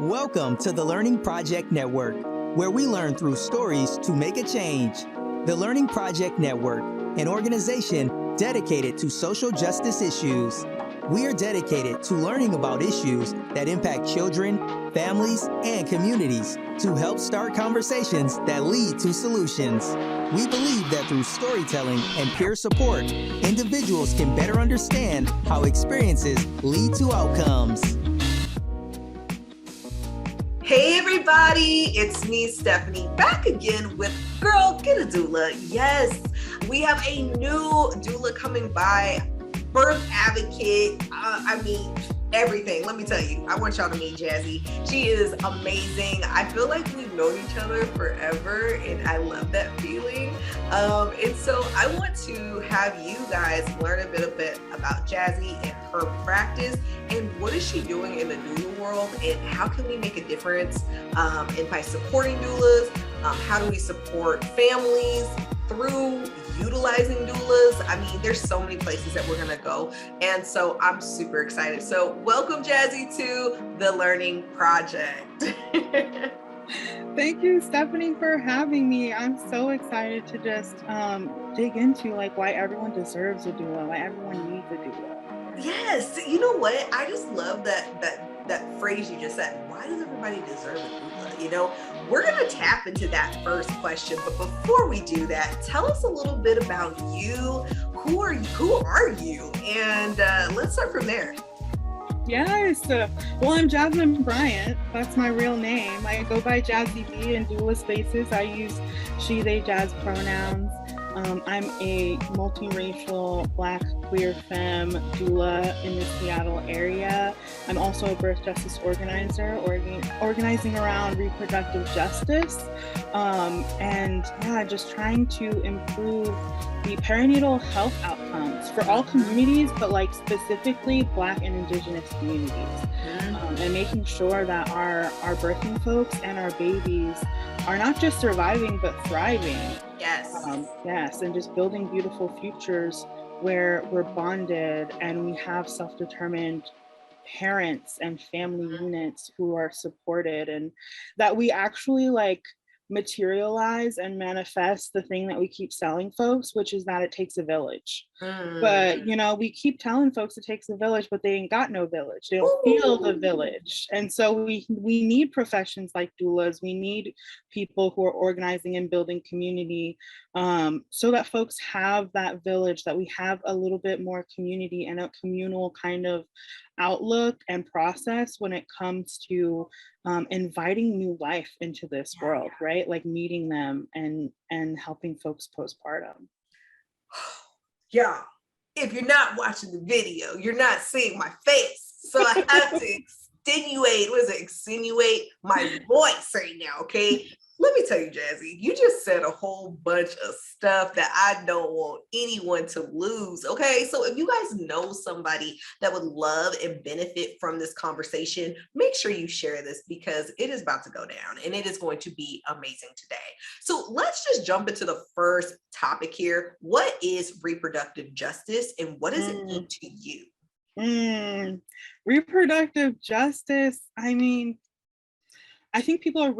Welcome to the Learning Project Network, where we learn through stories to make a change. The Learning Project Network, an organization dedicated to social justice issues. We are dedicated to learning about issues that impact children, families, and communities to help start conversations that lead to solutions. We believe that through storytelling and peer support, individuals can better understand how experiences lead to outcomes. Hey everybody, it's me, Stephanie, back again with Girl Get a Doula. Yes, we have a new doula coming by, birth advocate, everything. Let me tell you, I want y'all to meet Jazzy. She is amazing. I feel like we've known each other forever and I love that feeling. And so I want to have you guys learn a bit about Jazzy and her practice and what is she doing in the doula world and how can we make a difference and by supporting doulas, how do we support families through utilizing doulas. I mean, there's so many places that we're gonna go. And so I'm super excited. So welcome Jazzy to the Learning Project. Thank you, Stephanie, for having me. I'm so excited to just dig into like why everyone deserves a doula, why everyone needs a doula. Yes, you know what? I just love that phrase you just said. Why does everybody deserve a doula? You know, we're gonna tap into that first question, but before we do that, tell us a little bit about you. Who are you? And let's start from there. Yes. Well, I'm Jasmine Bryant. That's my real name. I go by Jazzy B in doula spaces. I use she, they, jazz pronouns. I'm a multiracial Black queer femme doula in the Seattle area. I'm also a birth justice organizer, organizing around reproductive justice, and just trying to improve the perinatal health outcomes for all communities, but like specifically Black and Indigenous communities, and making sure that our birthing folks and our babies are not just surviving but thriving. Yes, and just building beautiful futures where we're bonded and we have self-determined parents and family units who are supported, and that we actually like materialize and manifest the thing that we keep telling folks, which is that it takes a village. But you know, we keep telling folks it takes a village, but they ain't got no village. They don't feel the village. And so we need professions like doulas. We need people who are organizing and building community, so that folks have that village, that we have a little bit more community and a communal kind of outlook and process when it comes to inviting new life into this world, right? Like meeting them and helping folks postpartum. Yeah. If you're not watching the video, you're not seeing my face. So I have to extenuate my voice right now, okay? Let me tell you, Jazzy, you just said a whole bunch of stuff that I don't want anyone to lose, okay? So if you guys know somebody that would love and benefit from this conversation, make sure you share this because it is about to go down and it is going to be amazing today. So let's just jump into the first topic here. What is reproductive justice and what does it mean to you? Reproductive justice, I mean, I think people are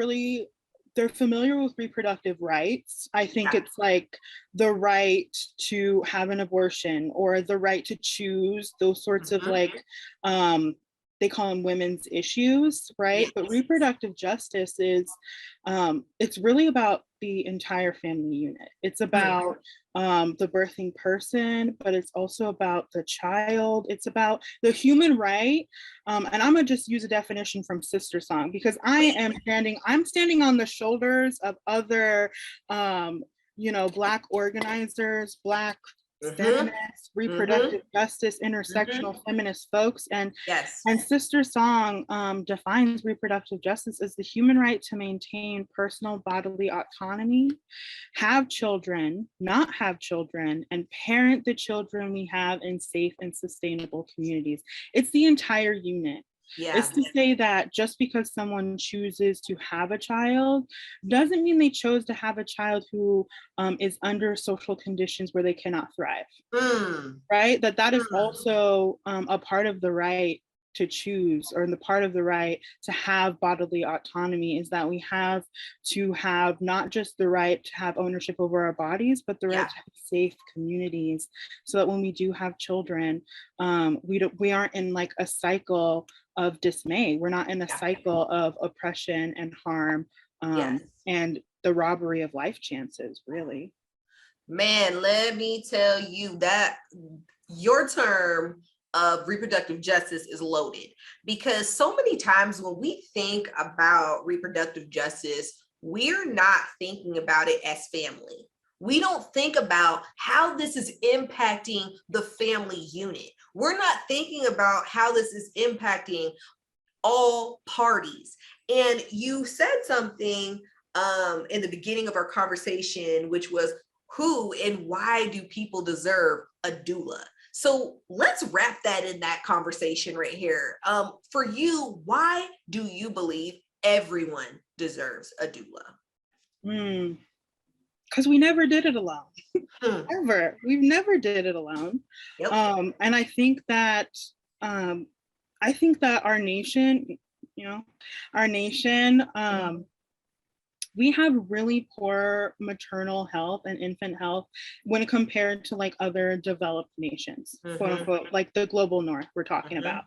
they're familiar with reproductive rights. I think it's like the right to have an abortion or the right to choose, those sorts of like, they call them women's issues, right? Yes. But reproductive justice is, it's really about the entire family unit. It's about the birthing person, but it's also about the child. It's about the human right. And I'm gonna just use a definition from Sister Song because I'm standing on the shoulders of other, Black organizers, Black feminists, reproductive justice, intersectional feminist folks, and Sister Song defines reproductive justice as the human right to maintain personal bodily autonomy, have children, not have children, and parent the children we have in safe and sustainable communities. It's the entire unit. It's to say that just because someone chooses to have a child doesn't mean they chose to have a child who is under social conditions where they cannot thrive, right? That is also a part of the right to choose, or the part of the right to have bodily autonomy, is that we have to have not just the right to have ownership over our bodies, but the right to have safe communities, so that when we do have children, we aren't in like a cycle of dismay. We're not in a cycle of oppression and harm, and the robbery of life chances, really. Man, let me tell you that your term of reproductive justice is loaded, because so many times when we think about reproductive justice, we're not thinking about it as family. We don't think about how this is impacting the family unit. We're not thinking about how this is impacting all parties. And you said something in the beginning of our conversation, which was, who and why do people deserve a doula? So let's wrap that in that conversation right here. For you, why do you believe everyone deserves a doula? Because we never did it alone. Ever. We've never did it alone. Yep. And I think that our nation, we have really poor maternal health and infant health when compared to like other developed nations, quote unquote, like the global north we're talking about.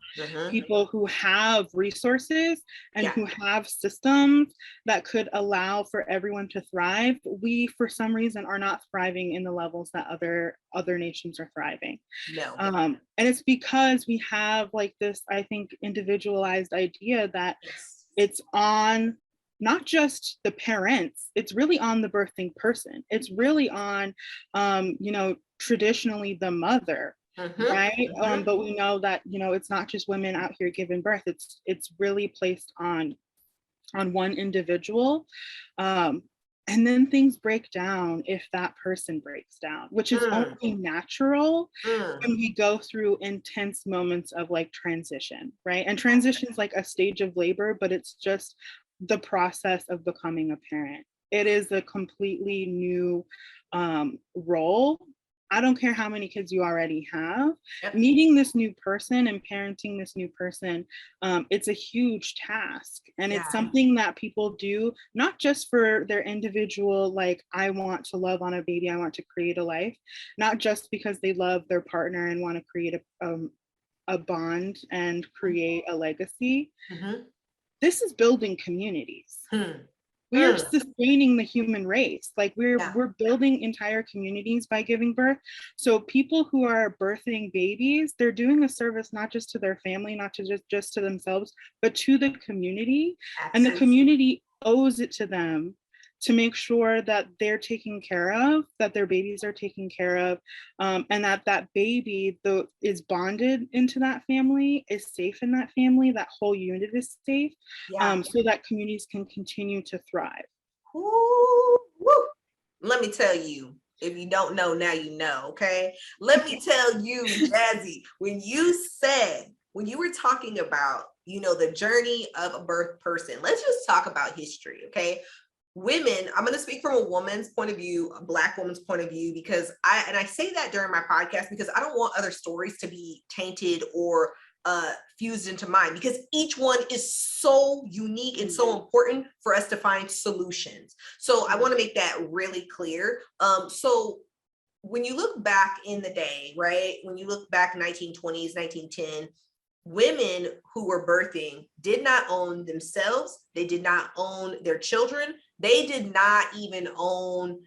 People who have resources and who have systems that could allow for everyone to thrive. We, for some reason, are not thriving in the levels that other nations are thriving. No. And it's because we have like this, I think, individualized idea that it's on not just the parents, it's really on the birthing person. It's really on, traditionally the mother, right? But we know that, it's not just women out here giving birth. It's really placed on one individual. And then things break down if that person breaks down, which is only natural when we go through intense moments of like transition, right? And transition is like a stage of labor, but it's just the process of becoming a parent. It is a completely new role. I don't care how many kids you already have. Meeting this new person and parenting this new person, it's a huge task. And it's something that people do, not just for their individual, like, I want to love on a baby, I want to create a life, not just because they love their partner and want to create a bond and create a legacy. This is building communities. We are sustaining the human race. Like we're building entire communities by giving birth. So people who are birthing babies, they're doing a service not just to their family, not to just to themselves, but to the community. And the community owes it to them to make sure that they're taken care of, that their babies are taken care of, and that baby is bonded into that family, is safe in that family, that whole unit is safe, so that communities can continue to thrive. Ooh, woo. Let me tell you, if you don't know, now you know, okay? Let me tell you, Jazzy, when you were talking about, the journey of a birth person, let's just talk about history, okay? Women, I'm going to speak from a woman's point of view, a Black woman's point of view, because I say that during my podcast because I don't want other stories to be tainted or fused into mine, because each one is so unique and so important for us to find solutions. So I want to make that really clear. So when you look back in the day, right, when you look back 1920s, 1910, women who were birthing did not own themselves. They did not own their children. They did not even own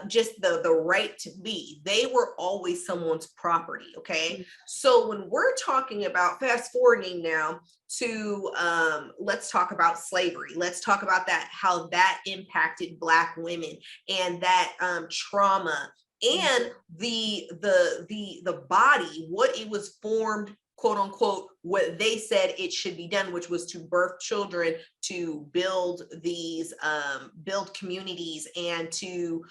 just the right to be. They were always someone's property, okay? So when we're talking about, fast forwarding now to, let's talk about slavery. Let's talk about that, how that impacted Black women and that trauma and the body, what it was formed, quote unquote, what they said it should be done, which was to birth children, to build these, build communities, and to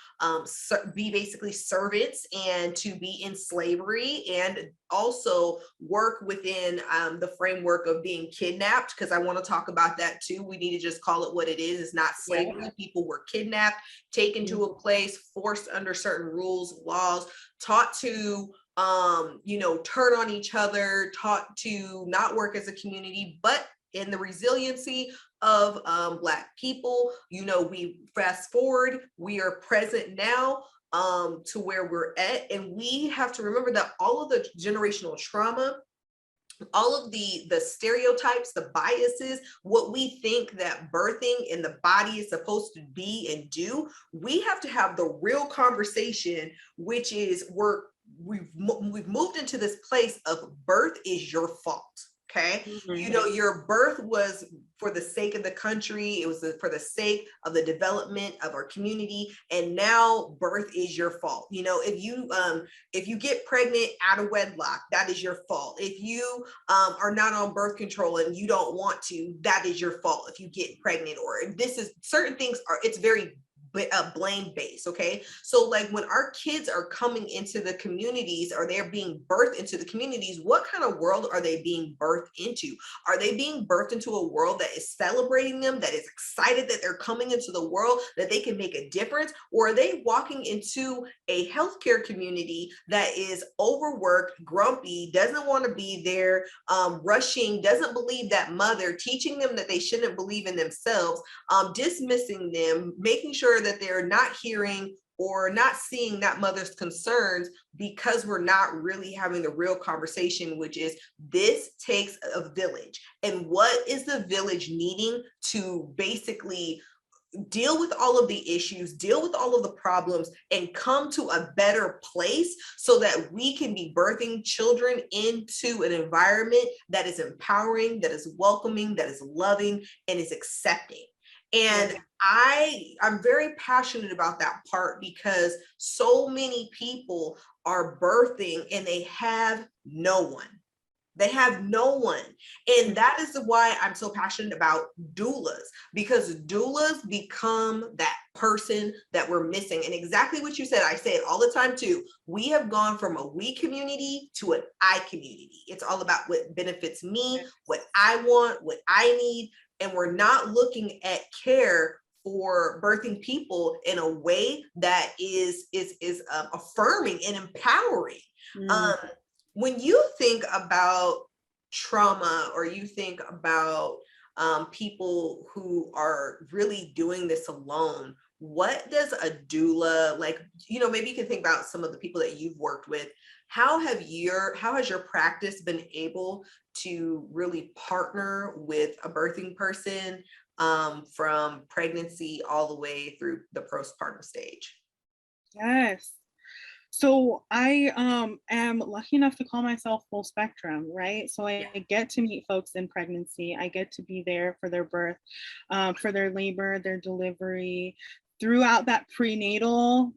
be basically servants, and to be in slavery, and also work within the framework of being kidnapped, because I want to talk about that too. We need to just call it what it is. It's not slavery. People were kidnapped, taken to a place, forced under certain rules, laws, taught to turn on each other, taught to not work as a community, but in the resiliency of Black people. We fast forward, we are present now to where we're at. And we have to remember that all of the generational trauma, all of the stereotypes, the biases, what we think that birthing in the body is supposed to be and do, we have to have the real conversation, which is we've moved into this place of birth is your fault. Okay. Mhm. Your birth was for the sake of the country. It was for the sake of the development of our community. And now birth is your fault. If you get pregnant out of wedlock, that is your fault. If you are not on birth control and you don't want to, that is your fault. If you get pregnant, or this is certain things it's very blame based. Okay. So like when our kids are coming into the communities, or they're being birthed into the communities, what kind of world are they being birthed into? Are they being birthed into a world that is celebrating them, that is excited that they're coming into the world, that they can make a difference? Or are they walking into a healthcare community that is overworked, grumpy, doesn't want to be there, rushing, doesn't believe that mother, teaching them that they shouldn't believe in themselves, dismissing them, making sure that they're not hearing or not seeing that mother's concerns, because we're not really having the real conversation, which is this takes a village. And what is the village needing to basically deal with all of the issues, deal with all of the problems, and come to a better place so that we can be birthing children into an environment that is empowering, that is welcoming, that is loving, and is accepting. And I'm very passionate about that part, because so many people are birthing and they have no one. They have no one. And that is why I'm so passionate about doulas, because doulas become that person that we're missing. And exactly what you said, I say it all the time too. We have gone from a we community to an I community. It's all about what benefits me, what I want, what I need. And we're not looking at care for birthing people in a way that is affirming and empowering. When you think about trauma, or you think about people who are really doing this alone, what does a doula, like, maybe you can think about some of the people that you've worked with. How has your practice been able to really partner with a birthing person from pregnancy all the way through the postpartum stage? Yes. So I am lucky enough to call myself full spectrum, right? So I get to meet folks in pregnancy. I get to be there for their birth, for their labor, their delivery, throughout that prenatal,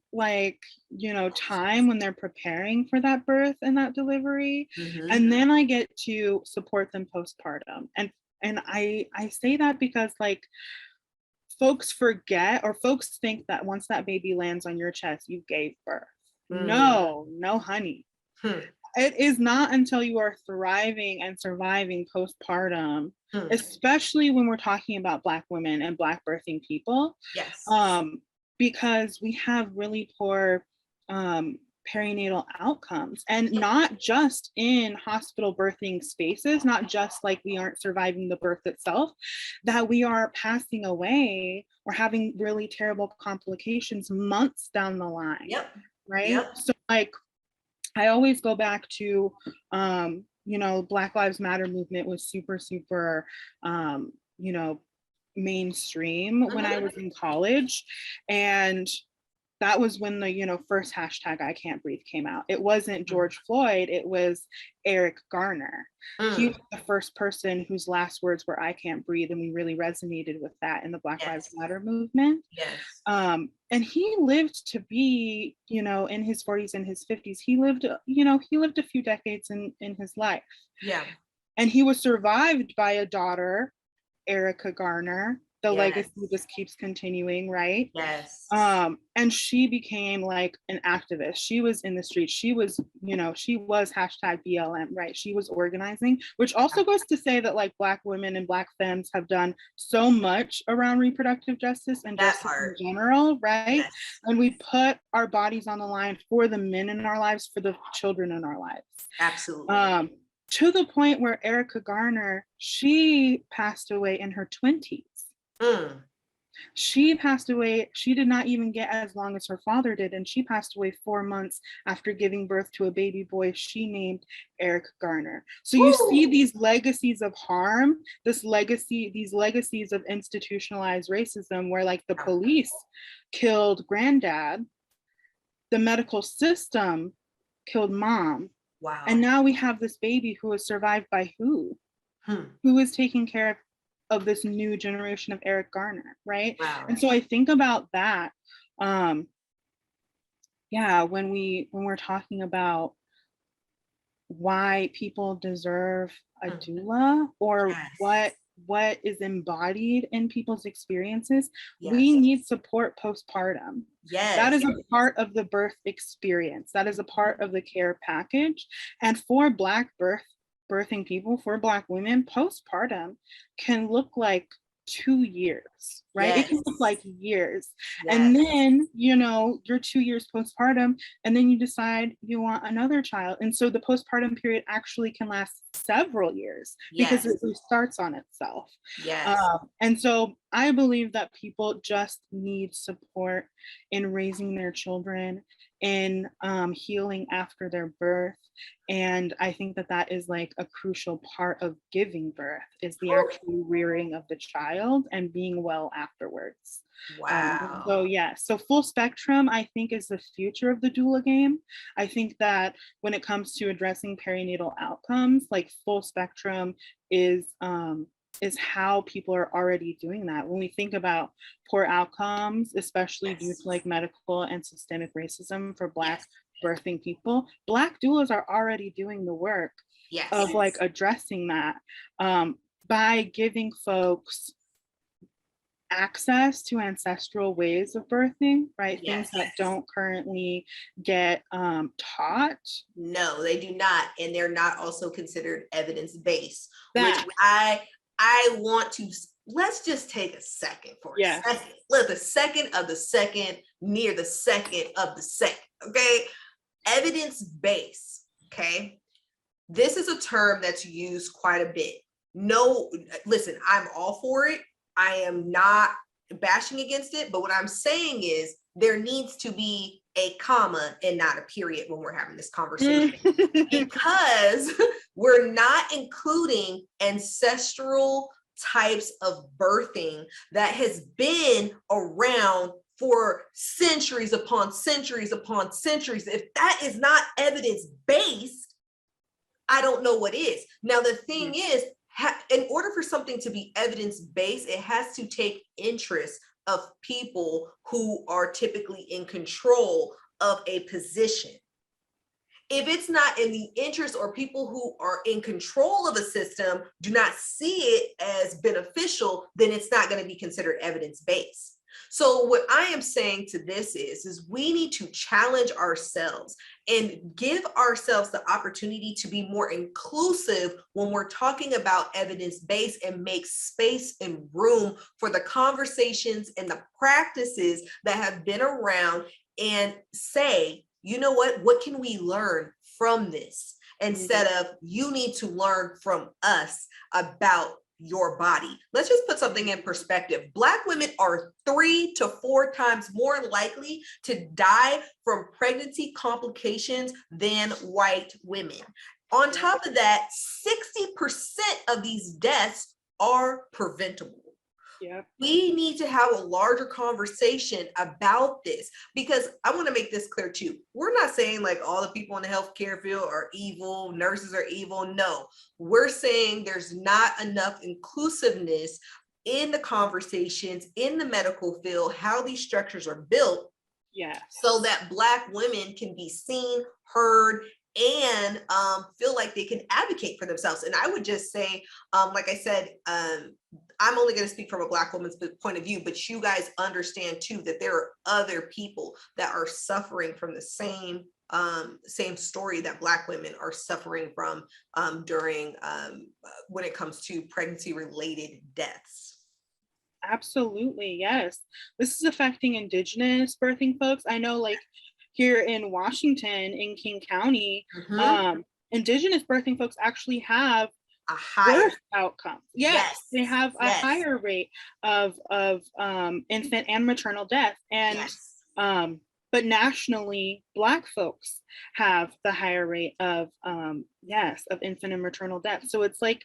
time when they're preparing for that birth and that delivery. And then I get to support them postpartum. And I say that because folks forget, or folks think that once that baby lands on your chest, you gave birth. No, honey. It is not until you are thriving and surviving postpartum, especially when we're talking about Black women and Black birthing people. Yes. Because we have really poor perinatal outcomes, and not just in hospital birthing spaces, not just like we aren't surviving the birth itself, that we are passing away or having really terrible complications months down the line. Yep. Right. Yep. So I always go back to Black Lives Matter movement was super mainstream when I was in college, and that was when the first hashtag I can't breathe came out. It wasn't George Floyd, it was Eric Garner. He was the first person whose last words were I can't breathe, and we really resonated with that in the Black Lives Matter movement. And he lived to be in his 40s and his 50s. He lived a few decades in his life. Yeah. And he was survived by a daughter, Erica Garner, the Yes. legacy just keeps continuing, right? Yes. And she became like an activist. She was in the streets. She was, she was hashtag BLM, right? She was organizing, which also goes to say that like Black women and Black femmes have done so much around reproductive justice and That justice part. in general, right? Yes. And we put our bodies on the line for the men in our lives, for the children in our lives. Absolutely. To the point where Erica Garner, she passed away in her 20s. Mm. She passed away, she did not even get as long as her father did, and she passed away 4 months after giving birth to a baby boy she named Eric Garner. So you see these legacies of harm, these legacies of institutionalized racism, where like the police killed granddad, the medical system killed mom. Wow. And now we have this baby who is survived by who? Who is taking care of this new generation of Eric Garner, right? Wow. And so I think about that. Yeah, when we're talking about why people deserve a doula, or what is embodied in people's experiences, we need support postpartum. Yes. That is a part of the birth experience. That is a part of the care package. And for Black birthing people, for Black women, postpartum can look like 2 years, right? It can look like years. And then, you're 2 years postpartum, and then you decide you want another child. And so the postpartum period actually can last several years because it restarts on itself. And so I believe that people just need support in raising their children, in healing after their birth. And I think that is like a crucial part of giving birth, is the actual rearing of the child and being well afterwards. Wow. So full spectrum, I think, is the future of the doula game. I think that when it comes to addressing perinatal outcomes, like full spectrum is how people are already doing that. When we think about poor outcomes, especially due to like medical and systemic racism for Black birthing people, Black doulas are already doing the work of like addressing that by giving folks access to ancestral ways of birthing, right? Things that don't currently get taught. No, they do not. And they're not also considered evidence-based, which I want to, let's just take a second for a second. Let the second of the second near the second of the second, okay? Evidence-based, okay? This is a term that's used quite a bit. No, listen, I'm all for it. I am not bashing against it, but what I'm saying is there needs to be a comma and not a period when we're having this conversation, because we're not including ancestral types of birthing that has been around for centuries upon centuries upon centuries. If that is not evidence-based, I don't know what is. Now, the thing is, in order for something to be evidence-based, it has to take interest of people who are typically in control of a position. If it's not in the interest, or people who are in control of a system do not see it as beneficial, then it's not going to be considered evidence-based. So what I am saying to this is we need to challenge ourselves and give ourselves the opportunity to be more inclusive when we're talking about evidence-based, and make space and room for the conversations and the practices that have been around, and say, you know what can we learn from this? Instead of, you need to learn from us about your body. Let's just put something in perspective. Black women are 3 to 4 times more likely to die from pregnancy complications than white women. On top of that, 60% of these deaths are preventable. We need to have a larger conversation about this, because I want to make this clear too. We're not saying like all the people in the healthcare field are evil, nurses are evil. No, we're saying there's not enough inclusiveness in the conversations in the medical field, how these structures are built, so that Black women can be seen, heard, and feel like they can advocate for themselves. And I would just say, like I said, I'm only going to speak from a Black woman's point of view, but you guys understand too that there are other people that are suffering from the same story that Black women are suffering from during when it comes to pregnancy related deaths. Absolutely, yes. This is affecting Indigenous birthing folks. I know, like here in Washington, in King County, Indigenous birthing folks actually have a higher birth outcomes. Yes, they have a higher rate of infant and maternal death, and but nationally, Black folks have the higher rate of of infant and maternal death. So it's like,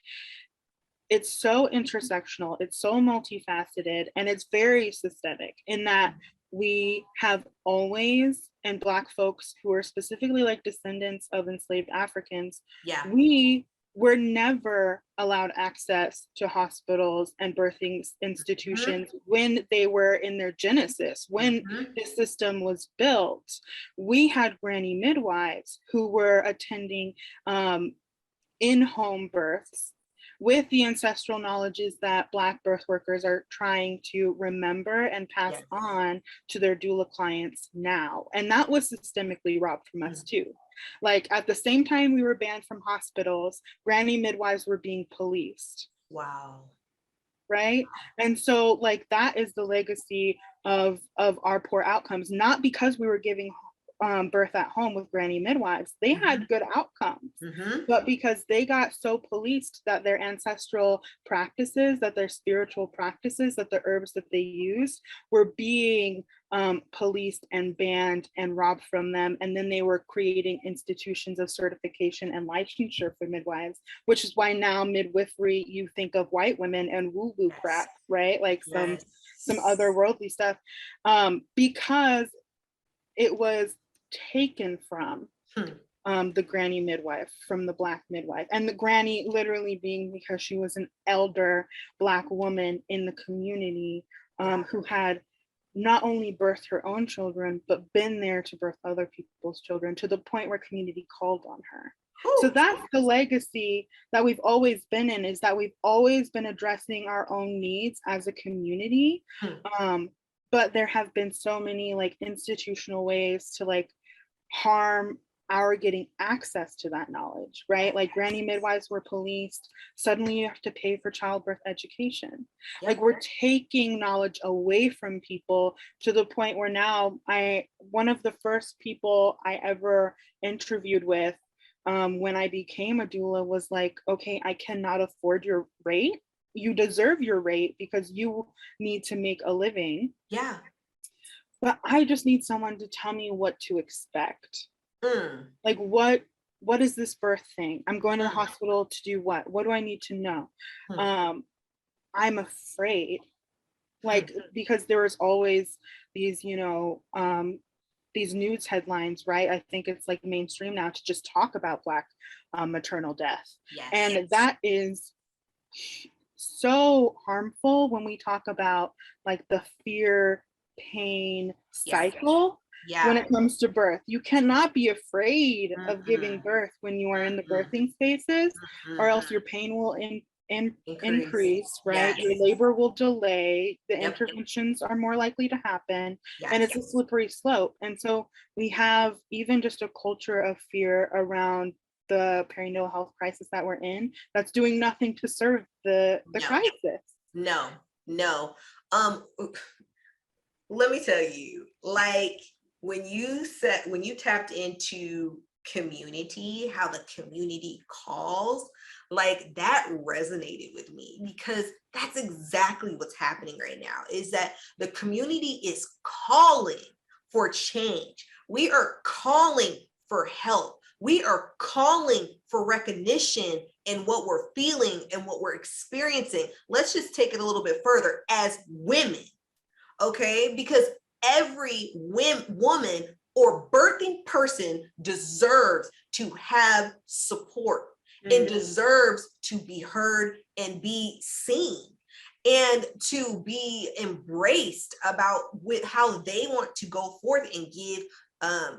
it's so intersectional, it's so multifaceted, and it's very systemic in that we have always, and Black folks who are specifically like descendants of enslaved Africans, we were never allowed access to hospitals and birthing institutions when they were in their genesis, when the system was built. We had granny midwives who were attending in-home births with the ancestral knowledges that Black birth workers are trying to remember and pass on to their doula clients now. And that was systemically robbed from us too. Like at the same time we were banned from hospitals, granny midwives were being policed. Wow. Right? And so like that is the legacy of our poor outcomes, not because we were giving birth at home with granny midwives. They had good outcomes, but because they got so policed that their ancestral practices, that their spiritual practices, that the herbs that they used were being policed and banned and robbed from them. And then they were creating institutions of certification and licensure for midwives, which is why now midwifery, you think of white women and woo-woo crap, right? Like some otherworldly stuff, because it was taken from the granny midwife, from the Black midwife, and the granny literally being because she was an elder Black woman in the community who had not only birthed her own children, but been there to birth other people's children to the point where community called on her. So that's the legacy that we've always been in, is that we've always been addressing our own needs as a community. But there have been so many like institutional ways to like harm our getting access to that knowledge, right? Like granny midwives were policed. Suddenly you have to pay for childbirth education. Like we're taking knowledge away from people to the point where now one of the first people I ever interviewed with when I became a doula was like, okay, I cannot afford your rate. You deserve your rate because you need to make a living. Yeah. But I just need someone to tell me what to expect. Like what is this birth thing? I'm going to the hospital to do what? What do I need to know? I'm afraid, like, because there was always these, these news headlines, right? I think it's like mainstream now to just talk about Black maternal death. And that is so harmful when we talk about like the fear, pain cycle when it comes to birth. You cannot be afraid of giving birth when you are in the birthing spaces, or else your pain will increase, right? Your labor will delay, the interventions are more likely to happen, and it's a slippery slope. And so we have even just a culture of fear around the perinatal health crisis that we're in that's doing nothing to serve the crisis. No. Let me tell you, like when you tapped into community, how the community calls, like that resonated with me, because that's exactly what's happening right now, is that the community is calling for change. We are calling for help. We are calling for recognition in what we're feeling and what we're experiencing. Let's just take it a little bit further as women, okay? Because every woman or birthing person deserves to have support and deserves to be heard and be seen and to be embraced about with how they want to go forth and give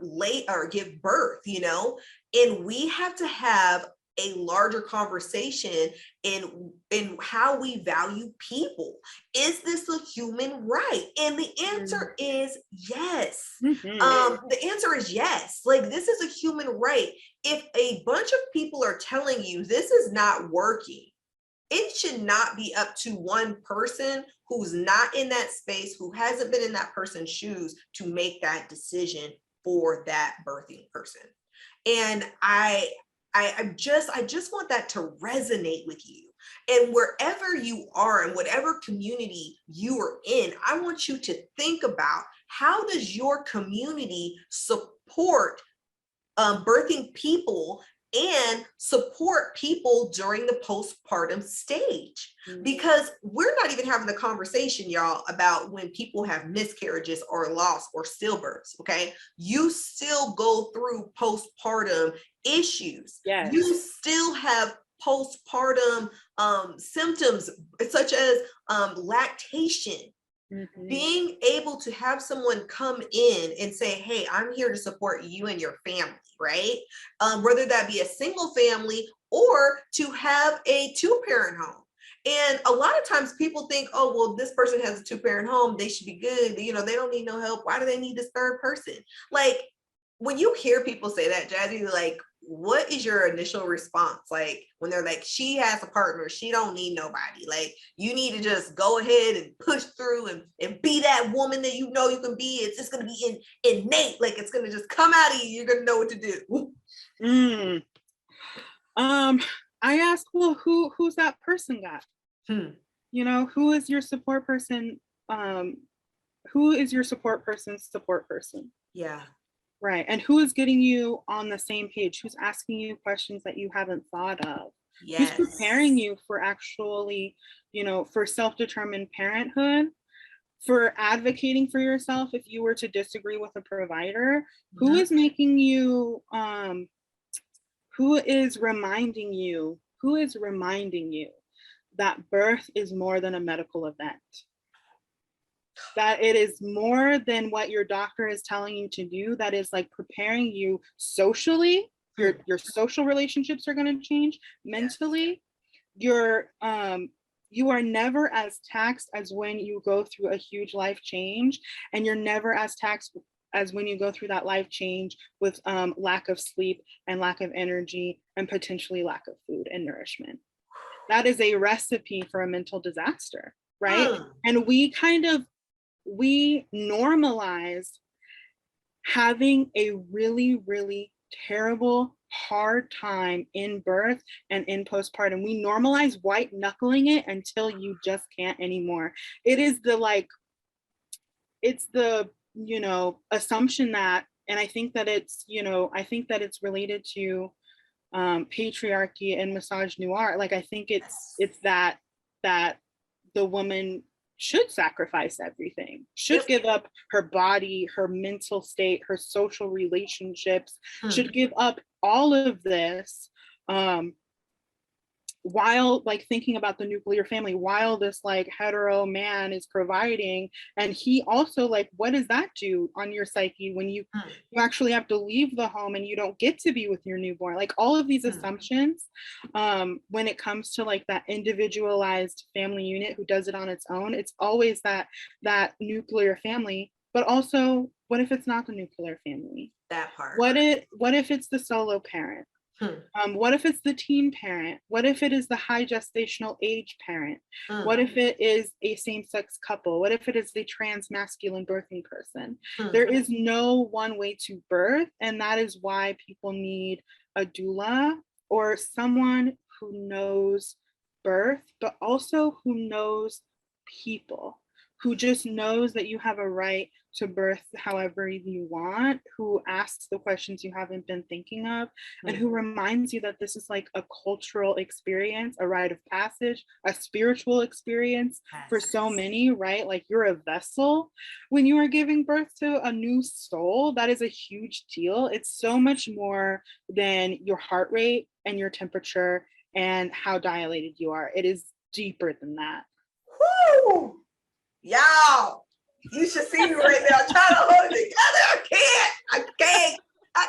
late or give birth, and we have to have a larger conversation in how we value people. Is this a human right? And the answer is yes. The answer is yes. Like, this is a human right. If a bunch of people are telling you this is not working, it should not be up to one person who's not in that space, who hasn't been in that person's shoes, to make that decision for that birthing person. And I just want that to resonate with you. And wherever you are, in whatever community you are in, I want you to think about, how does your community support birthing people and support people during the postpartum stage? Because we're not even having the conversation, y'all, about when people have miscarriages or loss or stillbirths. Okay, you still go through postpartum issues. Yes. You still have postpartum symptoms such as lactation. Being able to have someone come in and say, hey, I'm here to support you and your family, right? Whether that be a single family or to have a 2-parent home. And a lot of times people think, oh, well, this person has a 2-parent home, they should be good. They don't need no help. Why do they need this third person? Like, when you hear people say that, Jazzy, like, what is your initial response? Like, when they're like, she has a partner, she don't need nobody. Like, you need to just go ahead and push through and be that woman that you know you can be. It's just going to be innate. Like, it's going to just come out of you. You're going to know what to do. I asked, well, who's that person got? Who is your support person? Who is your support person's support person? Yeah. Right. And who is getting you on the same page? Who's asking you questions that you haven't thought of? Yes. Who's preparing you for actually, for self-determined parenthood, for advocating for yourself if you were to disagree with a provider? Who is making you, who is reminding you that birth is more than a medical event? That it is more than what your doctor is telling you to do. That is like preparing you socially. Your social relationships are going to change. Mentally, you are never as taxed as when you go through a huge life change, and you're never as taxed as when you go through that life change with lack of sleep and lack of energy and potentially lack of food and nourishment. That is a recipe for a mental disaster, right? And we normalize having a really, really terrible, hard time in birth and in postpartum. We normalize white knuckling it until you just can't anymore. It is it's the assumption that, and I think that it's related to patriarchy and misogynoir. Like, I think it's that the woman should sacrifice everything, should give up her body, her mental state, her social relationships, should give up all of this while like thinking about the nuclear family, while this like hetero man is providing. And he also, like, what does that do on your psyche when you actually have to leave the home and you don't get to be with your newborn? Like, all of these assumptions when it comes to like that individualized family unit who does it on its own, it's always that nuclear family. But also, what if it's not the nuclear family? That part. What if it's the solo parent? What if it's the teen parent? What if it is the high gestational age parent? What if it is a same-sex couple? What if it is the trans masculine birthing person? There is no one way to birth, and that is why people need a doula or someone who knows birth, but also who knows people, who just knows that you have a right to birth however you want, who asks the questions you haven't been thinking of, and who reminds you that this is like a cultural experience, a rite of passage, a spiritual experience for so many, right? Like, you're a vessel when you are giving birth to a new soul. That is a huge deal. It's so much more than your heart rate and your temperature and how dilated you are. It is deeper than that. Woo! Y'all, You should see me right now. I'm trying to hold it together. I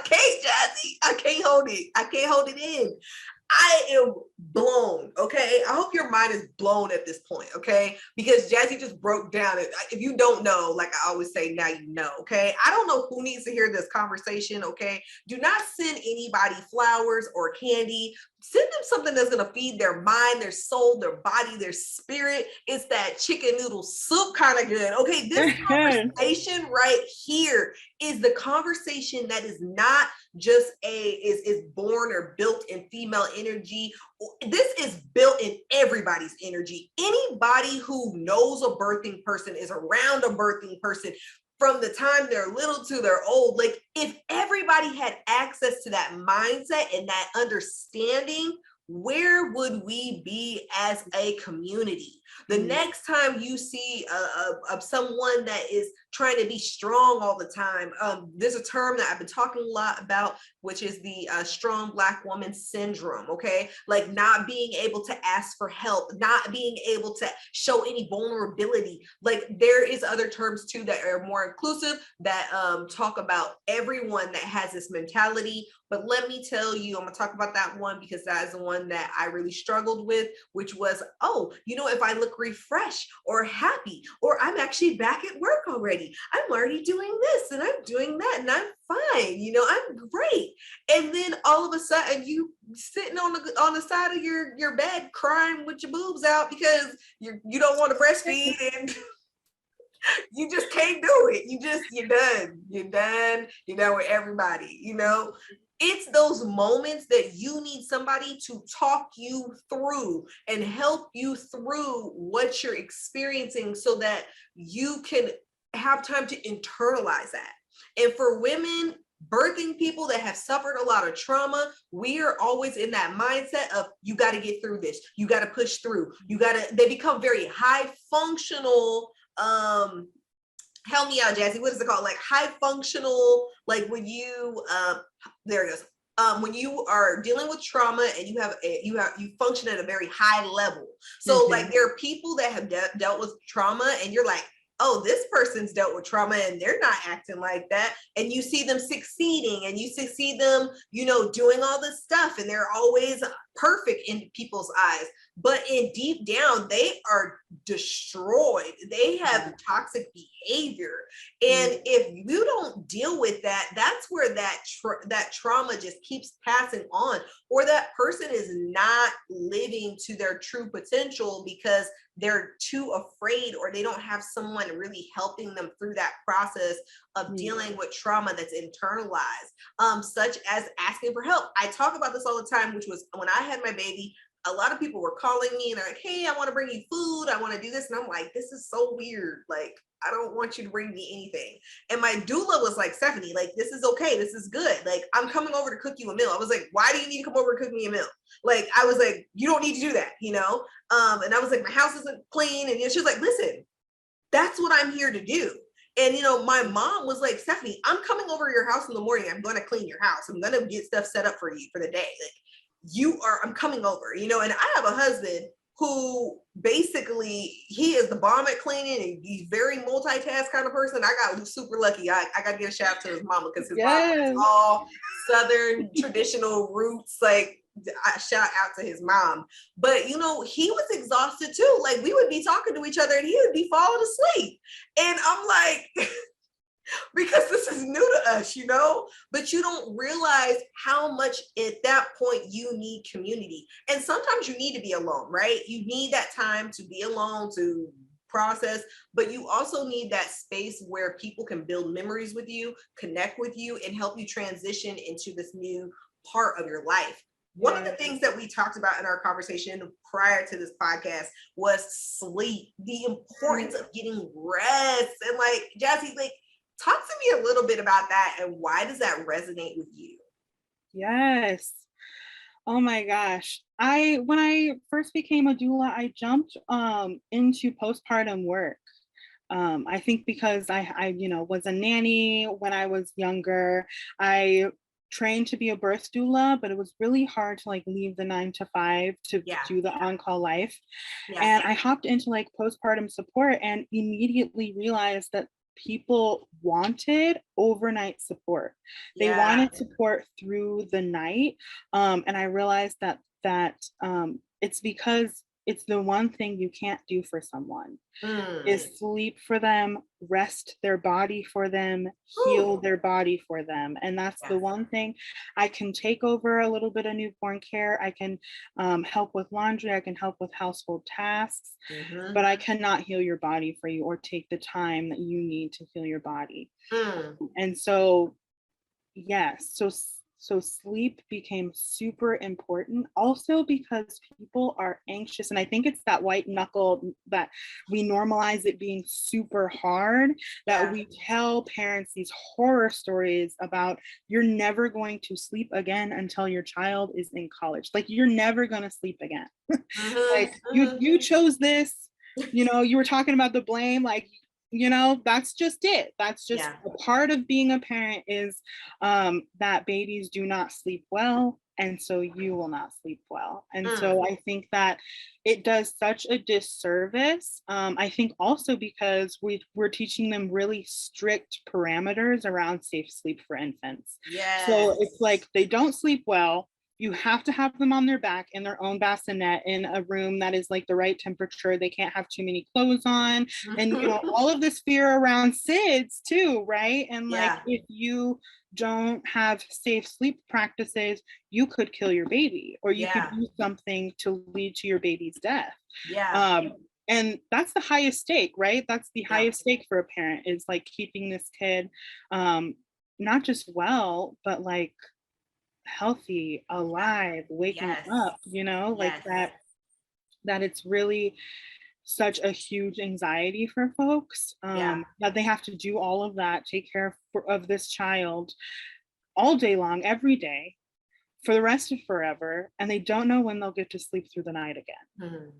can't, Jazzy. I can't hold it. I can't hold it in. I am blown, okay? I hope your mind is blown at this point, okay? Because Jazzy just broke down it. If you don't know, like I always say, now you know, okay? I don't know who needs to hear this conversation, okay? Do not send anybody flowers or candy. Send them something that's gonna feed their mind, their soul, their body, their spirit. It's that chicken noodle soup kind of good, okay? This conversation right here is the conversation that is not just is born or built in female energy. This is built in everybody's energy. Anybody who knows a birthing person, is around a birthing person from the time they're little to they're old. Like if everybody had access to that mindset and that understanding, where would we be as a community? The next time you see someone that is trying to be strong all the time, there's a term that I've been talking a lot about, which is the strong Black woman syndrome, okay? Like not being able to ask for help, not being able to show any vulnerability. Like there is other terms too that are more inclusive that talk about everyone that has this mentality. But let me tell you, I'm gonna talk about that one because that is the one that I really struggled with, which was, oh, you know, if I look refreshed or happy, or I'm actually back at work already, I'm already doing this and I'm doing that and I'm fine, you know, I'm great. And then all of a sudden you sitting on the side of your bed crying with your boobs out because you don't want to breastfeed and you just can't do it. You're done with everybody, you know. It's those moments that you need somebody to talk you through and help you through what you're experiencing so that you can have time to internalize that. And for women, birthing people that have suffered a lot of trauma, we are always in that mindset of you got to get through this, you got to push through, they become very high functional, help me out, Jazzy. What is it called? Like high functional, like when you, there it goes. When you are dealing with trauma and you function at a very high level. So like there are people that have dealt with trauma and you're like, oh, this person's dealt with trauma and they're not acting like that. And you see them succeeding and you see them, you know, doing all this stuff and they're always perfect in people's eyes. But in deep down, they are destroyed. They have toxic behavior. And if you don't deal with that, that's where that trauma just keeps passing on, or that person is not living to their true potential because they're too afraid or they don't have someone really helping them through that process of dealing with trauma that's internalized, such as asking for help. I talk about this all the time, which was when I had my baby, a lot of people were calling me and they're like, hey, I want to bring you food. I want to do this. And I'm like, this is so weird. Like, I don't want you to bring me anything. And my doula was like, Stephanie, like, this is okay. This is good. Like, I'm coming over to cook you a meal. I was like, why do you need to come over and cook me a meal? Like, I was like, you don't need to do that, you know? And I was like, my house isn't clean. And she was like, listen, that's what I'm here to do. And, you know, my mom was like, Stephanie, I'm coming over to your house in the morning. I'm going to clean your house. I'm going to get stuff set up for you for the day. Like, I'm coming over, you know, and I have a husband who basically, he is the bomb at cleaning and he's very multitask kind of person. I got super lucky. I got to give a shout out to his mama because his mama is all Southern traditional roots. Like, I shout out to his mom. But, you know, he was exhausted too. Like, we would be talking to each other and he would be falling asleep. And I'm like, because this is new to us, you know, but you don't realize how much at that point you need community. And sometimes you need to be alone, right? You need that time to be alone, to process, but you also need that space where people can build memories with you, connect with you, and help you transition into this new part of your life. One of the things that we talked about in our conversation prior to this podcast was sleep, the importance of getting rest. And like, Jazzy, like, talk to me a little bit about that and why does that resonate with you? Yes. Oh my gosh. When I first became a doula, I jumped into postpartum work. I think because I was a nanny when I was younger. I trained to be a birth doula, but it was really hard to like leave the 9 to 5 to Yeah. do the on-call life. Yeah. And I hopped into like postpartum support and immediately realized that people wanted overnight support. They Yeah. wanted support through the night. And I realized that it's because it's the one thing you can't do for someone is sleep for them, rest their body for them, heal their body for them. And that's the Yes. one thing. I can take over a little bit of newborn care. I can help with laundry. I can help with household tasks, but I cannot heal your body for you or take the time that you need to heal your body. And so, yes, so sleep became super important also because people are anxious, and I think it's that white knuckle that we normalize it being super hard, that we tell parents these horror stories about you're never going to sleep again until your child is in college. Like you're never going to sleep again. Like you chose this, you know, you were talking about the blame, like, you know, that's just it. That's just a part of being a parent is that babies do not sleep well. And so you will not sleep well. And so I think that it does such a disservice. I think also because we're teaching them really strict parameters around safe sleep for infants. So it's like they don't sleep well. You have to have them on their back in their own bassinet in a room that is like the right temperature. They can't have too many clothes on. And, you know, all of this fear around SIDS too, right? And like, if you don't have safe sleep practices, you could kill your baby or you could do something to lead to your baby's death. And that's the highest stake, right? That's the highest stake for a parent is like keeping this kid not just well, but like healthy, alive, waking up, you know, like that it's really such a huge anxiety for folks that they have to do all of that, take care of this child all day long, every day, for the rest of forever, and they don't know when they'll get to sleep through the night again.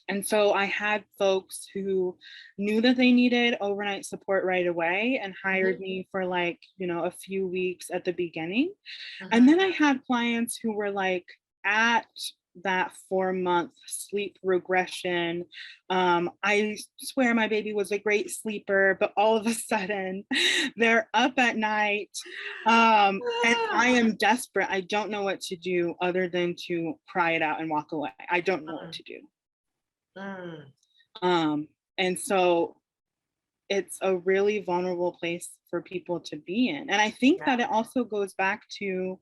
And so I had folks who knew that they needed overnight support right away and hired me for like, you know, a few weeks at the beginning. And then I had clients who were like at that 4-month sleep regression. I swear my baby was a great sleeper, but all of a sudden they're up at night and I am desperate. I don't know what to do other than to cry it out and walk away. I don't know what to do. And so it's a really vulnerable place for people to be in. And I think that it also goes back to,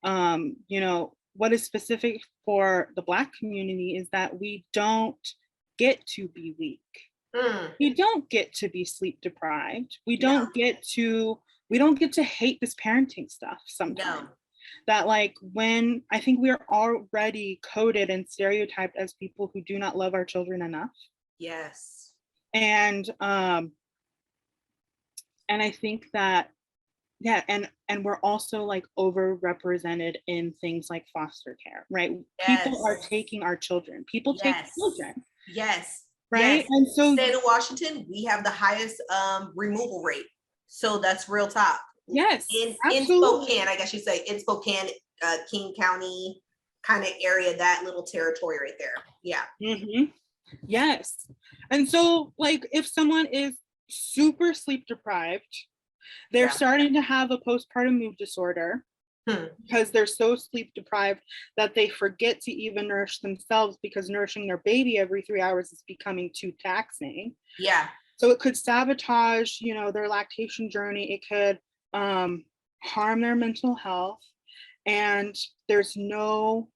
you know, what is specific for the Black community is that we don't get to be weak. We don't get to be sleep deprived. We don't get to hate this parenting stuff sometimes. That like when I think we're already coded and stereotyped as people who do not love our children enough. And I think that and we're also like overrepresented in things like foster care, right? People are taking our children. People take children. Right. And so state of Washington, we have the highest removal rate. So that's real top. In Spokane, I guess you say in Spokane, King County kind of area, that little territory right there. Yes. And so like if someone is super sleep deprived, they're starting to have a postpartum mood disorder because they're so sleep deprived that they forget to even nourish themselves because nourishing their baby every 3 hours is becoming too taxing. So it could sabotage, you know, their lactation journey. It could harm their mental health, and there's no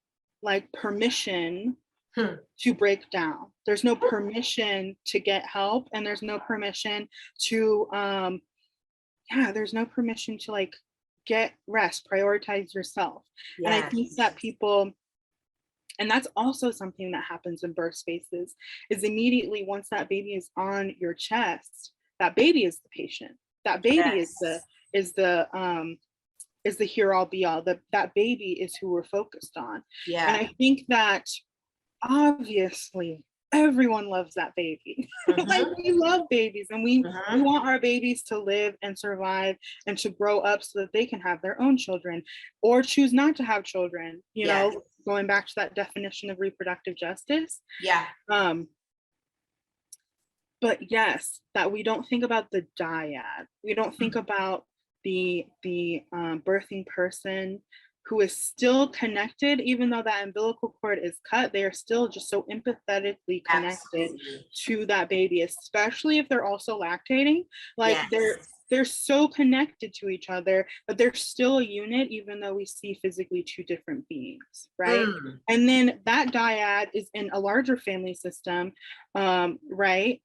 like permission to break down. There's no permission to get help, and there's no permission to there's no permission to like get rest, prioritize yourself. And I think that people, and that's also something that happens in birth spaces, is immediately once that baby is on your chest, that baby is the patient. That baby is the here all be all. That baby is who we're focused on. And I think that obviously everyone loves that baby. Like, we love babies, and we want our babies to live and survive and to grow up so that they can have their own children or choose not to have children, you know, going back to that definition of reproductive justice. Yeah. But yes, that we don't think about the dyad. We don't think about the birthing person who is still connected, even though that umbilical cord is cut. They are still just so empathetically connected to that baby, especially if they're also lactating. Like, they're so connected to each other, but they're still a unit, even though we see physically two different beings, right? And then that dyad is in a larger family system, right?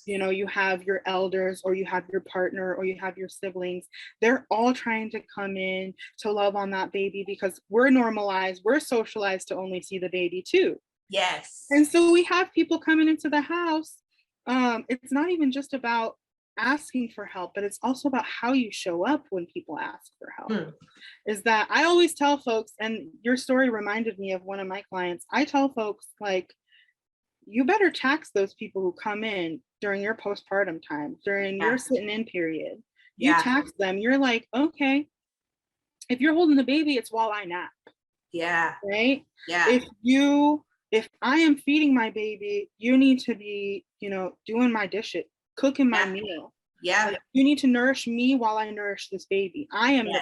You know, you have your elders, or you have your partner, or you have your siblings. They're all trying to come in to love on that baby, because we're normalized, we're socialized to only see the baby too. And so we have people coming into the house. It's not even just about asking for help, but it's also about how you show up when people ask for help. Is that I always tell folks, and your story reminded me of one of my clients. I tell folks, like, you better tax those people who come in during your postpartum time, during your sitting in period. You tax them. You're like, okay, if you're holding the baby, it's while I nap. Right? If I am feeding my baby, you need to be, you know, doing my dishes, cooking my meal. Like, you need to nourish me while I nourish this baby. I am the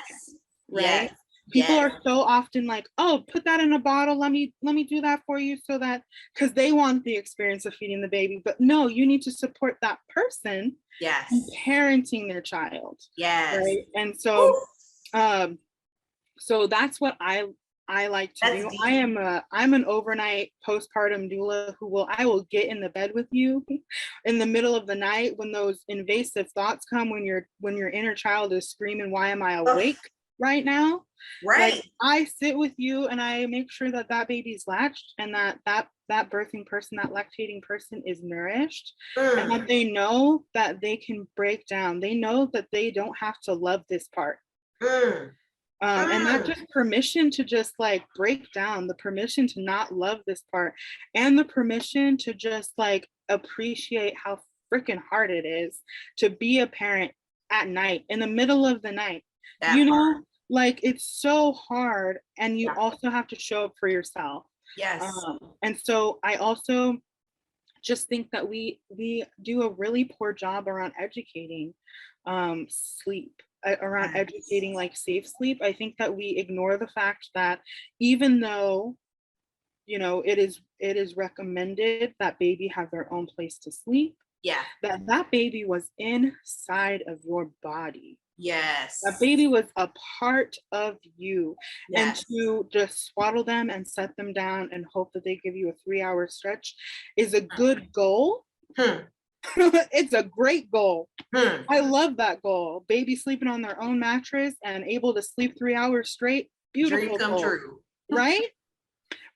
parent, right? People are so often like, oh, put that in a bottle, let me do that for you, so that, because they want the experience of feeding the baby. But no, you need to support that person in parenting their child. Right? And so so that's what I like to do. I'm an overnight postpartum doula I will get in the bed with you in the middle of the night when those invasive thoughts come, when your inner child is screaming, why am I awake right now? Like, I sit with you and I make sure that that baby's latched, and that birthing person, that lactating person, is nourished, and that they know that they can break down. They know that they don't have to love this part. And that just permission to just like break down, the permission to not love this part, and the permission to just like appreciate how freaking hard it is to be a parent at night, in the middle of the night. You know, like, it's so hard, and you also have to show up for yourself. And so I also just think that we do a really poor job around educating sleep, around educating like safe sleep. I think that we ignore the fact that even though, you know, it is recommended that baby have their own place to sleep, that baby was inside of your body. That baby was a part of you. And to just swaddle them and set them down and hope that they give you a 3-hour stretch is a good goal. It's a great goal. I love that goal. Baby sleeping on their own mattress and able to sleep 3 hours straight. Beautiful. Dream come true. Right?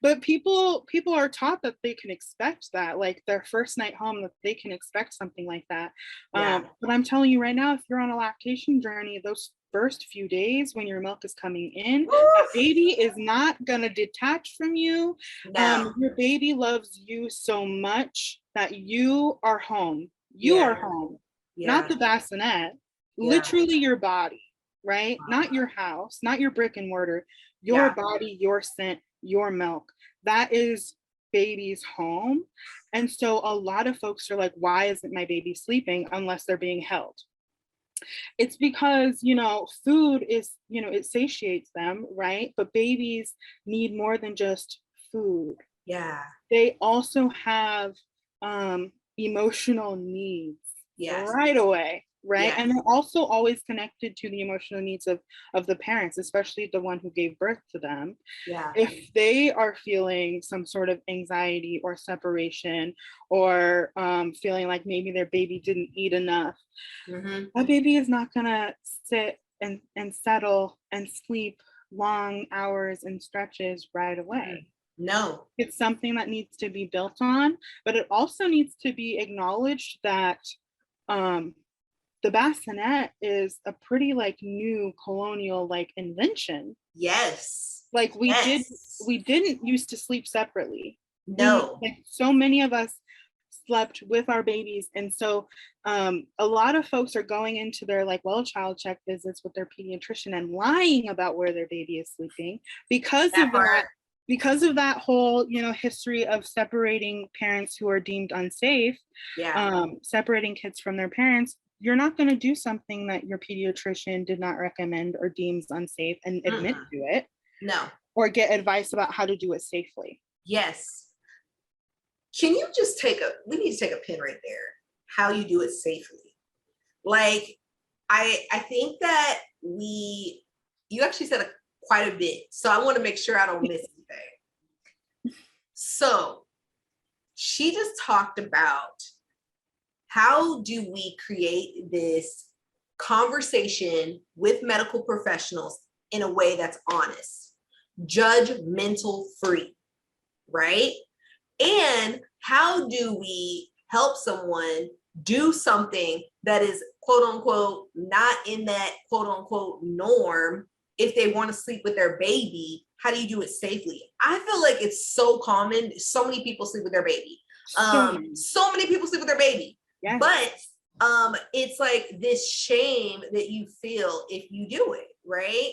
But people are taught that they can expect that, like their first night home, that they can expect something like that. But I'm telling you right now, if you're on a lactation journey, those first few days when your milk is coming in, that baby is not gonna detach from you. Your baby loves you so much that you are home. You are home, not the bassinet. Literally your body, right? Not your house, not your brick and mortar. Your body, your scent, your milk. That is baby's home. And so a lot of folks are like, why isn't my baby sleeping unless they're being held? It's because, you know, food is, you know, it satiates them, right? But babies need more than just food. They also have emotional needs right away. Right. And they're also always connected to the emotional needs of the parents, especially the one who gave birth to them. If they are feeling some sort of anxiety or separation, or feeling like maybe their baby didn't eat enough, that baby is not gonna sit and settle and sleep long hours and stretches right away. No. It's something that needs to be built on, but it also needs to be acknowledged that the bassinet is a pretty like new colonial like invention. Like we didn't used to sleep separately. No. Like so many of us slept with our babies. And so a lot of folks are going into their like child check visits with their pediatrician and lying about where their baby is sleeping because That of part. that, because of that whole, history of separating parents who are deemed unsafe, Yeah. separating kids from their parents. You're not going to do something that your pediatrician did not recommend or deems unsafe and admit to it. No. Or get advice about how to do it safely. Yes. Can you just we need to take a pin right there. How you do it safely. Like, I think that you actually said quite a bit. So I want to make sure I don't miss anything. So she just talked about how do we create this conversation with medical professionals in a way that's honest, judgmental free, right? And how do we help someone do something that is quote unquote not in that quote unquote norm if they want to sleep with their baby? How do you do it safely? I feel like it's so common. So many people sleep with their baby. So many people sleep with their baby. Yes. But it's like this shame that you feel if you do it, right?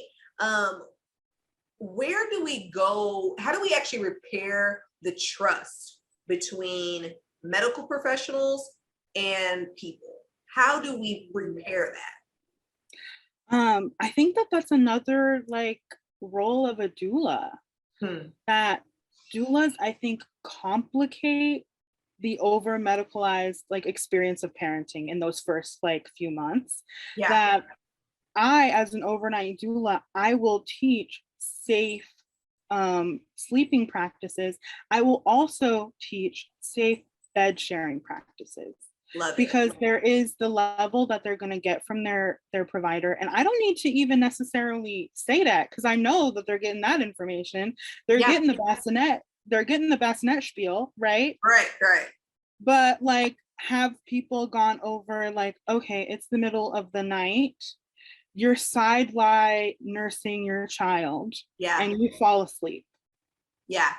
Where do we go? How do we actually repair the trust between medical professionals and people? How do we repair that? I think that's another like role of a doula. That doulas, I think, complicate the over medicalized like experience of parenting in those first like few months. Yeah. That I, as an overnight doula, I will teach safe sleeping practices. I will also teach safe bed sharing practices. Because there is the level that they're going to get from their provider. And I don't need to even necessarily say that because I know that they're getting that information. They're getting the bassinet. They're getting the bassinet spiel, right? Right. But like, have people gone over like, okay, it's the middle of the night. You're side lie nursing your child. Yeah. And you fall asleep. Yeah.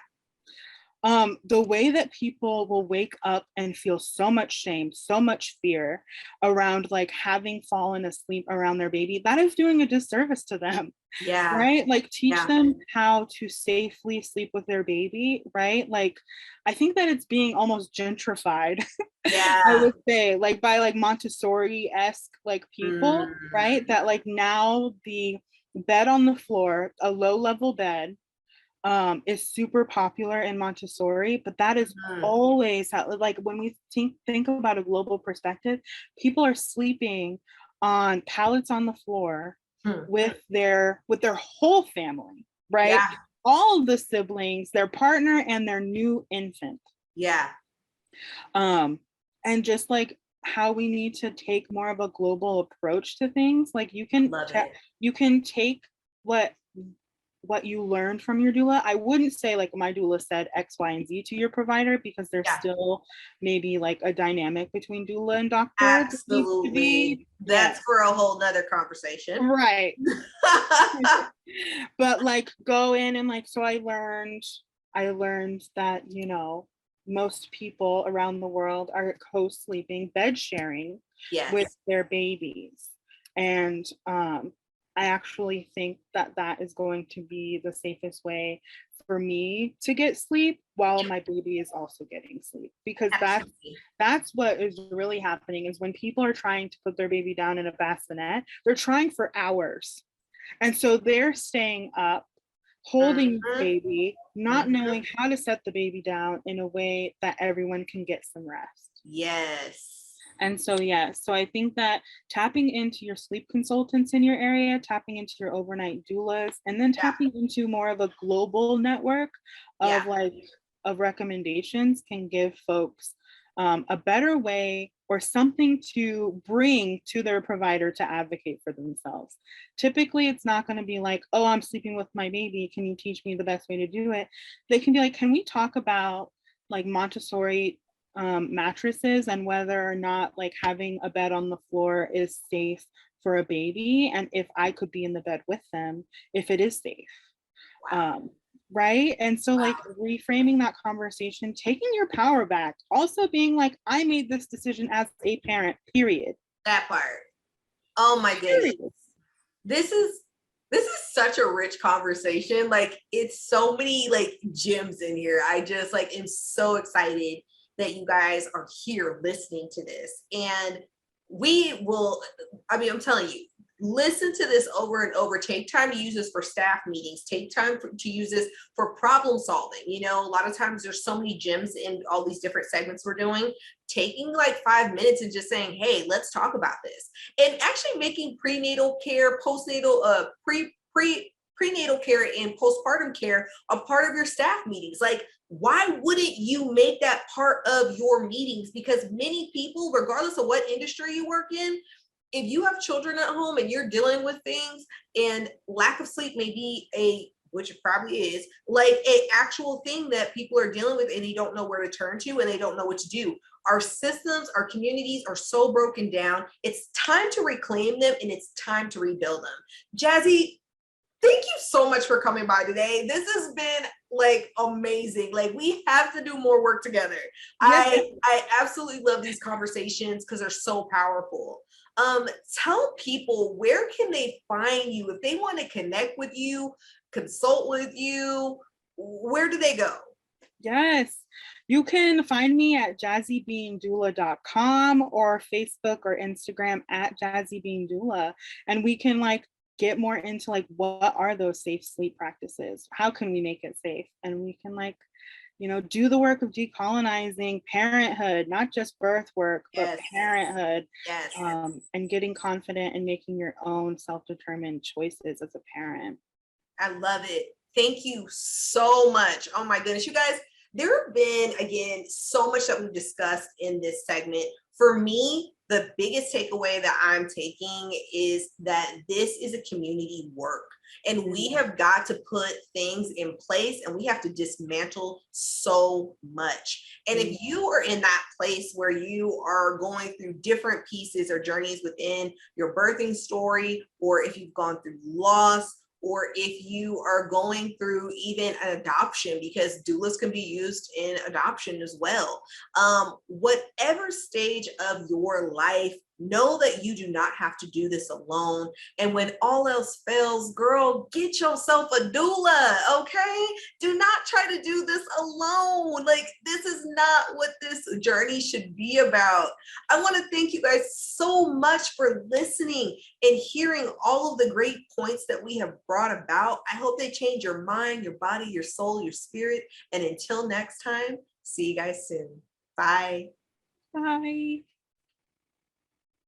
The way that people will wake up and feel so much shame, so much fear around like having fallen asleep around their baby, that is doing a disservice to them. Yeah. Right? Like teach them how to safely sleep with their baby, right? Like, I think that it's being almost gentrified. Yeah. I would say like by like Montessori-esque like people, right? That like now the bed on the floor, a low level bed, is super popular in Montessori, but that is always how, like when we think about a global perspective, people are sleeping on pallets on the floor with their whole family, right? Yeah. All the siblings, their partner, and their new infant. Yeah. And just like how we need to take more of a global approach to things, like you can take what you learned from your doula. I wouldn't say like my doula said X, Y, and Z to your provider because there's still maybe like a dynamic between doula and doctor. Absolutely. That's for a whole nother conversation. Right. But like go in and like, so I learned that, most people around the world are co-sleeping, bed sharing with their babies. And I actually think that is going to be the safest way for me to get sleep while my baby is also getting sleep, because that's what is really happening is when people are trying to put their baby down in a bassinet, they're trying for hours. And so they're staying up, holding the baby, not knowing how to set the baby down in a way that everyone can get some rest. Yes. And so, so I think that tapping into your sleep consultants in your area, tapping into your overnight doulas, and then tapping into more of a global network of of recommendations can give folks a better way or something to bring to their provider to advocate for themselves. Typically, it's not going to be like, oh, I'm sleeping with my baby. Can you teach me the best way to do it? They can be like, can we talk about like Montessori mattresses and whether or not like having a bed on the floor is safe for a baby, and if I could be in the bed with them if it is safe. right? And so like Wow. reframing that conversation, taking your power back, also being like, I made this decision as a parent, period. That part. Oh my goodness. Period. This is such a rich conversation. Like it's so many like gems in here. I just like am so excited that you guys are here listening to this. And we will, I mean, I'm telling you, listen to this over and over. Take time to use this for staff meetings. Take time to use this for problem solving. You know, a lot of times there's so many gems in all these different segments we're doing. Taking like 5 minutes and just saying, hey, let's talk about this. And actually making prenatal care, postnatal, prenatal care and postpartum care a part of your staff meetings. Like, why wouldn't you make that part of your meetings? Because many people, regardless of what industry you work in, if you have children at home and you're dealing with things, and lack of sleep may be which it probably is, like a actual thing that people are dealing with and they don't know where to turn to and they don't know what to do. Our systems, our communities are so broken down. It's time to reclaim them and it's time to rebuild them. Jazzy, thank you so much for coming by today. This has been like amazing. Like we have to do more work together. Yes. I absolutely love these conversations because they're so powerful. Tell people, where can they find you if they want to connect with you, consult with you? Where do they go? Yes. You can find me at jazzybeingdoula.com or Facebook or Instagram at jazzybeingdoula. And we can like get more into like, what are those safe sleep practices? How can we make it safe? And we can like, you know, do the work of decolonizing parenthood, not just birth work, but Yes. parenthood, Yes. and getting confident and making your own self-determined choices as a parent. I love it. Thank you so much. Oh my goodness. You guys, there have been, again, so much that we've discussed in this segment. For me, the biggest takeaway that I'm taking is that this is a community work. And we have got to put things in place and we have to dismantle so much. And if you are in that place where you are going through different pieces or journeys within your birthing story, or if you've gone through loss, or if you are going through even an adoption, because doulas can be used in adoption as well. Whatever stage of your life, know that you do not have to do this alone. And when all else fails, girl, get yourself a doula, okay? Do not try to do this alone. Like, this is not what this journey should be about. I want to thank you guys so much for listening and hearing all of the great points that we have brought about. I hope they change your mind, your body, your soul, your spirit. And until next time, see you guys soon. Bye. Bye.